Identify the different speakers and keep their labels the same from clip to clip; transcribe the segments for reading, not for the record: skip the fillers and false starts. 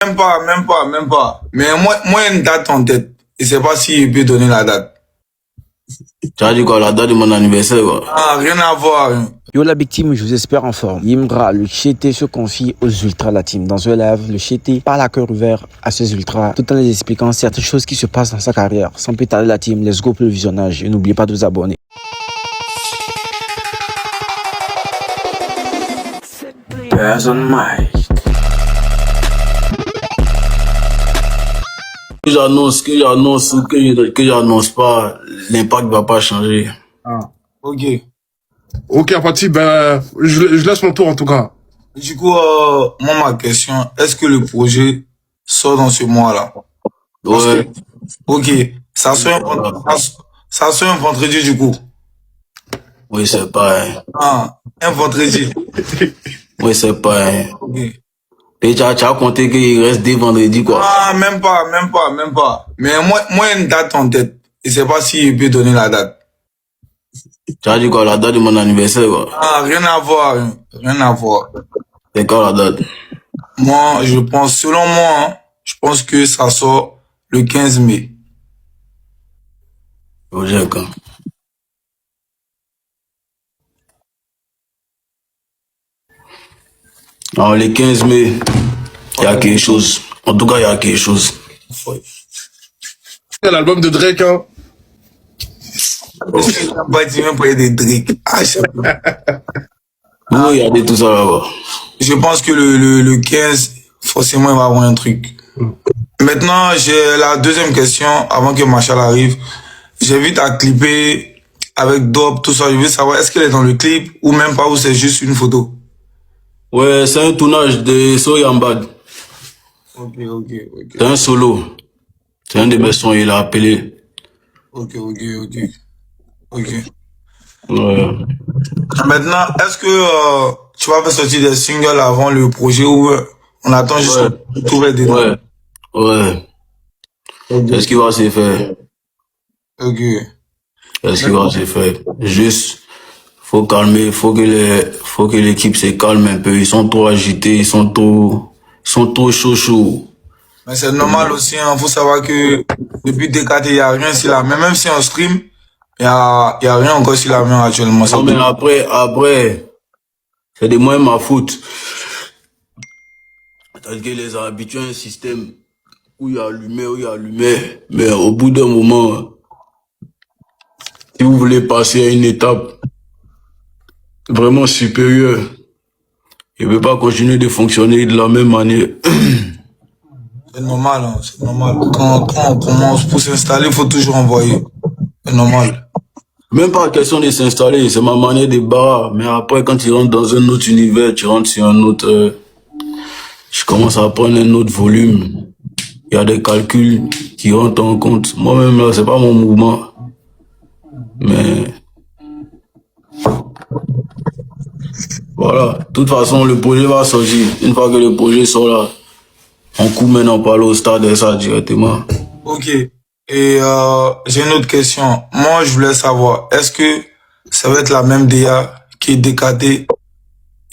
Speaker 1: Même pas, même pas, même pas. Mais moi, il y a une date en tête. Je sais pas s'il peut donner la date.
Speaker 2: Tu as dit quoi, la date de mon anniversaire, quoi?
Speaker 1: Ah, rien à voir.
Speaker 3: Yo la big team, je vous espère en forme. Yimra, le Chété se confie aux ultras la team. Dans un live, le Chété parle à cœur ouvert à ses ultras, tout en les expliquant certaines choses qui se passent dans sa carrière. Sans plus tarder la team, let's go pour le visionnage et n'oubliez pas de vous abonner. Person Mike.
Speaker 2: Que j'annonce ou que j'annonce pas, l'impact va pas changer.
Speaker 1: Ah, ok.
Speaker 4: Ok, Apathy, ben, je laisse mon tour en tout cas.
Speaker 1: Du coup, moi, ma question, est-ce que le projet sort dans ce mois-là?
Speaker 2: Ouais.
Speaker 1: Ok. Ça sort un vendredi, du coup.
Speaker 2: Oui, c'est pareil.
Speaker 1: Ah, un vendredi.
Speaker 2: Oui, c'est pareil.
Speaker 1: Ok.
Speaker 2: Et tu as compté qu'il reste des vendredis, quoi.
Speaker 1: Ah, même pas, même pas, même pas. Mais moi, il y a une date en tête. Je sais pas s'il peut donner la date.
Speaker 2: Tu as dit quoi, la date de mon anniversaire, quoi?
Speaker 1: Ah, rien à voir, hein. Rien à voir.
Speaker 2: C'est quoi la date?
Speaker 1: Moi, je pense, selon moi, hein, je pense que ça sort le 15 mai.
Speaker 2: Projet, quand? Alors, les 15 mai, il y a quelque chose. En tout cas, il y a quelque chose.
Speaker 4: C'est l'album de Drake, hein.
Speaker 1: Est-ce que tu n'as pas dit même pour des Drake? Ah, je sais pas.
Speaker 2: Vous regardez tout ça là-bas.
Speaker 1: Je pense que le 15, forcément, il va y avoir un truc. Maintenant, j'ai la deuxième question, avant que Machal arrive. J'invite à clipper avec Dope, tout ça. Je veux savoir, est-ce qu'elle est dans le clip ou même pas, ou c'est juste une photo?
Speaker 2: Ouais, c'est un tournage de Soyambad.
Speaker 1: Ok, ok, ok.
Speaker 2: C'est un solo. C'est un de mes sons, il a appelé.
Speaker 1: Ok, ok, ok. Ok.
Speaker 2: Ouais.
Speaker 1: Maintenant, est-ce que tu vas faire sortir des singles avant le projet ou on attend juste que tout va dedans?
Speaker 2: Ouais. Ouais. C'est ce qui va se faire.
Speaker 1: Ok.
Speaker 2: C'est ce qui va se faire. Juste, faut calmer, faut que l'équipe se calme un peu. Ils sont trop agités, ils sont trop chauds.
Speaker 1: Mais c'est normal aussi, hein. Faut savoir que depuis DKT, il n'y a rien sur la main. Même si on stream, il y a rien encore sur la main actuellement.
Speaker 2: Non, mais après, c'est de moins ma faute. C'est-à-dire que les a habitués à un système où il y a allumé. Mais au bout d'un moment, si vous voulez passer à une étape vraiment supérieure, il ne peut pas continuer de fonctionner de la même manière.
Speaker 1: C'est normal, hein. C'est normal. Quand on commence pour s'installer, il faut toujours envoyer. C'est normal.
Speaker 2: Même pas question de s'installer, c'est ma manière de barrer. Mais après, quand tu rentres dans un autre univers, tu rentres sur un autre... je commence à prendre un autre volume. Il y a des calculs qui rentrent en compte. Moi-même, là, c'est pas mon mouvement. Mais... voilà. De toute façon, le projet va sortir. Une fois que le projet sort là, on court maintenant par au stade et ça directement.
Speaker 1: Ok. Et j'ai une autre question. Moi, je voulais savoir, est-ce que ça va être la même DA qui est DKT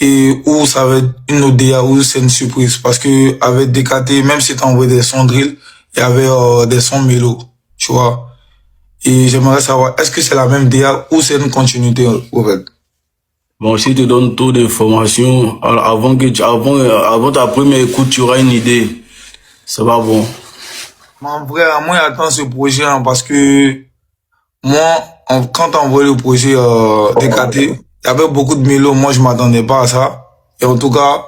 Speaker 1: et ou ça va être une autre DA ou c'est une surprise? Parce que avec DKT, même si tu envoyé des sons drill, il y avait des sons mélo, tu vois. Et j'aimerais savoir, est-ce que c'est la même DA ou c'est une continuité au fait?
Speaker 2: Bon, si tu donnes trop d'informations, avant ta première écoute, tu auras une idée. C'est pas bon.
Speaker 1: Mais en vrai, moi, j'attends ce projet hein, parce que moi, quand on envoyé le projet DKT, il y avait beaucoup de mélos. Moi, je m'attendais pas à ça. Et en tout cas,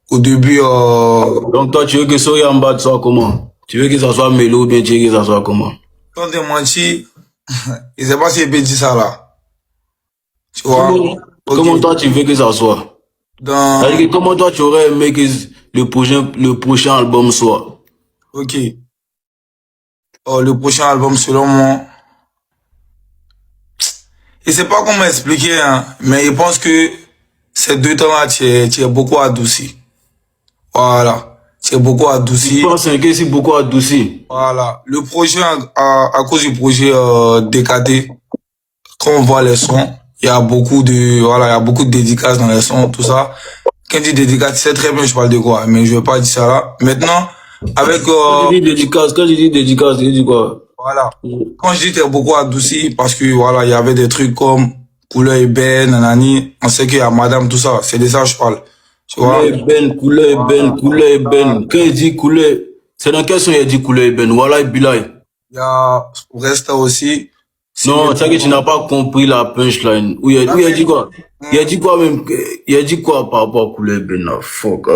Speaker 1: au début...
Speaker 2: Donc toi, tu veux que Soyamba soit comment? Tu veux que ça soit mélo ou bien tu veux que ça soit comment?
Speaker 1: Sans te mentir, je sais pas si je peux dire ça là. Tu vois?
Speaker 2: Comment toi, tu veux que ça soit? C'est-à-dire que comment toi, tu aurais aimé que le prochain album soit?
Speaker 1: Ok. Le prochain album, selon moi... Je sais pas comment expliquer, hein, mais je pense que ces 2 temps-là, tu es beaucoup adouci. Voilà. Tu es beaucoup adouci.
Speaker 2: Je pense que c'est beaucoup adouci.
Speaker 1: Voilà. Le projet, à cause du projet DKT, quand on voit les sons, il y a beaucoup de dédicaces dans les sons, tout ça. quand tu dis dédicace, tu sais très bien je parle de quoi, mais je vais pas dire ça là. Maintenant, avec,
Speaker 2: Quand je dis dédicace, je dis quoi?
Speaker 1: voilà. Quand je dis t'es beaucoup adouci, parce que voilà, il y avait des trucs comme couleur ébène, nanani, on sait qu'il y a madame, tout ça, c'est de ça que je parle. Tu vois?
Speaker 2: Couleur ébène. Quand il dit couleur, c'est dans quel son il dit couleur ébène? Voilà, Bilal.
Speaker 1: Il y a Resta aussi.
Speaker 2: Non, c'est que tu n'as pas compris la punchline. Où il a dit quoi? Il a dit quoi même? Il a dit quoi par rapport à couleur ébène? Ah, fuck.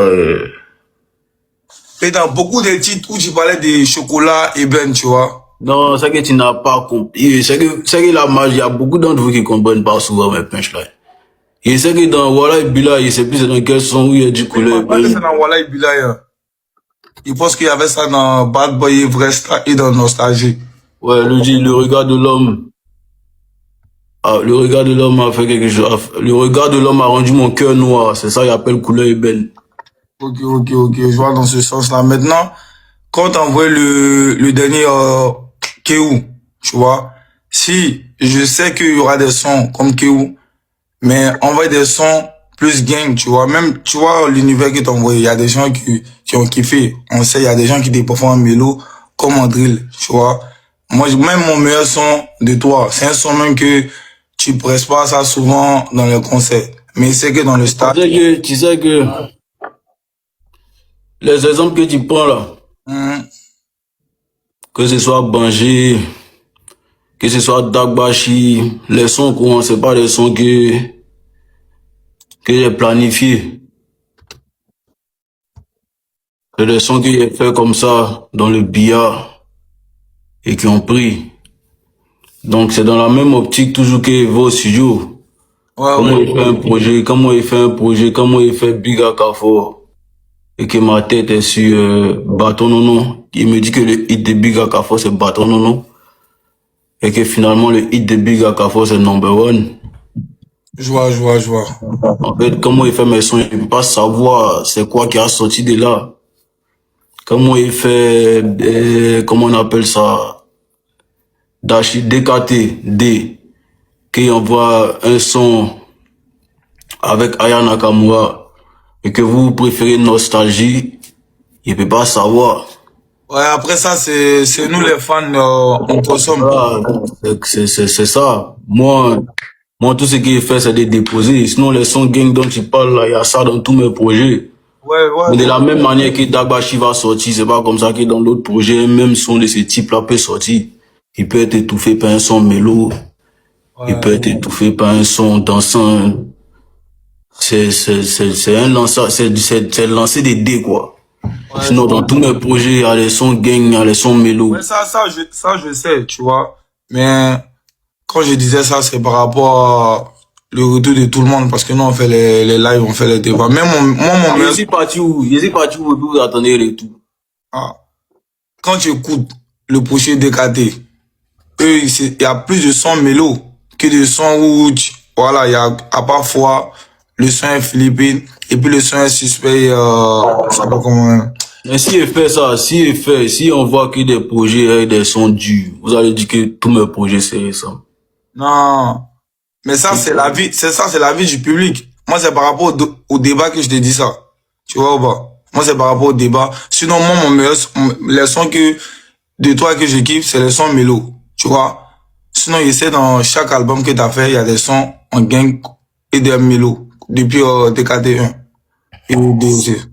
Speaker 1: Et dans beaucoup de titres où tu parlais de chocolat ébène, tu vois.
Speaker 2: Non, c'est que tu n'as pas compris. C'est que la magie, il y a beaucoup d'entre vous qui comprennent pas souvent mes punchlines. Et c'est que dans Walla Bila, il sait plus dans quel son où il y a du couleur.
Speaker 1: C'est dans Walla Bilal. Il pense qu'il y avait ça dans Bad Boy Vresta et dans Nostalgie.
Speaker 2: Ouais, le regard de l'homme. Ah, le regard de l'homme a fait quelque chose. Le regard de l'homme a rendu mon cœur noir. C'est ça qu'il appelle couleur ébène.
Speaker 1: Ok, je vois dans ce sens-là. Maintenant, quand t'envoies le dernier Kéou, tu vois, si je sais qu'il y aura des sons comme Kéou, mais envoie des sons plus gang, tu vois, même, tu vois, l'univers que t'as envoyé, il y a des gens qui ont kiffé. On sait, il y a des gens qui dépassent en mélo, comme en drill, tu vois. Moi, même mon meilleur son de toi, c'est un son même que tu presses pas ça souvent dans les concerts. Mais c'est que dans le stade.
Speaker 2: Tu sais que les exemples que tu prends là, que ce soit Bangé, que ce soit Dagbashi, les sons courants, c'est pas des sons que j'ai planifiés. C'est des sons que j'ai fait comme ça, dans le billard, et qui ont pris. Donc c'est dans la même optique toujours que vos studios. Comment il fait un projet, comment il fait Big Akafo, et que ma tête est sur Bâton Nono. Il me dit que le hit de Big Akafo c'est Bâton Nono. Et que finalement le hit de Big Akafo c'est Number One.
Speaker 1: Je vois.
Speaker 2: En fait, comment il fait mes sons, il ne peut pas savoir c'est quoi qui a sorti de là. Comment il fait, comment on appelle ça, DKT, D, qui envoie un son avec Aya Nakamura et que vous préférez Nostalgie, il peut pas savoir.
Speaker 1: Ouais, après ça, c'est nous les fans, on consomme.
Speaker 2: Voilà, c'est ça. Moi, tout ce qu'il fait, c'est de déposer. Sinon, les sons gang dont tu parles, là, il y a ça dans tous mes projets.
Speaker 1: Ouais.
Speaker 2: Mais de la même manière que Dagbashi va sortir, c'est pas comme ça que dans d'autres projets, même son de ce type-là peut sortir. Il peut être étouffé par un son mélo. Ouais. Il peut être étouffé par un son dansant. C'est un lanceur, c'est lancer des dés, quoi. Ouais, sinon, dans tous mes projets, il y a les sons gang, il y a les sons mélo.
Speaker 1: Ouais, ça, je sais, tu vois. Mais, quand je disais ça, c'est par rapport à le retour de tout le monde, parce que nous, on fait les lives, on fait les débats. Même mon
Speaker 2: Je suis parti où vous attendez le retour.
Speaker 1: Ah. Quand tu écoutes le projet DKT, il y a plus de sons mélo que de sons où, voilà, il y a, à parfois, le son est philippine, et puis le son est suspect, je sais pas comment.
Speaker 2: Mais si on voit que des projets avec des sons durs, vous allez dire que tous mes projets c'est ça.
Speaker 1: Non. Mais ça, c'est la vie, c'est la vie du public. Moi, c'est par rapport au débat que je te dis ça. Tu vois ou pas? Moi, c'est par rapport au débat. Sinon, moi, mon meilleur, les sons de toi que je kiffe, c'est les sons mélo. Tu vois? Sinon, je sais, dans chaque album que t'as fait, il y a des sons en gang et des mélos. Depuis DKT1 et DOC.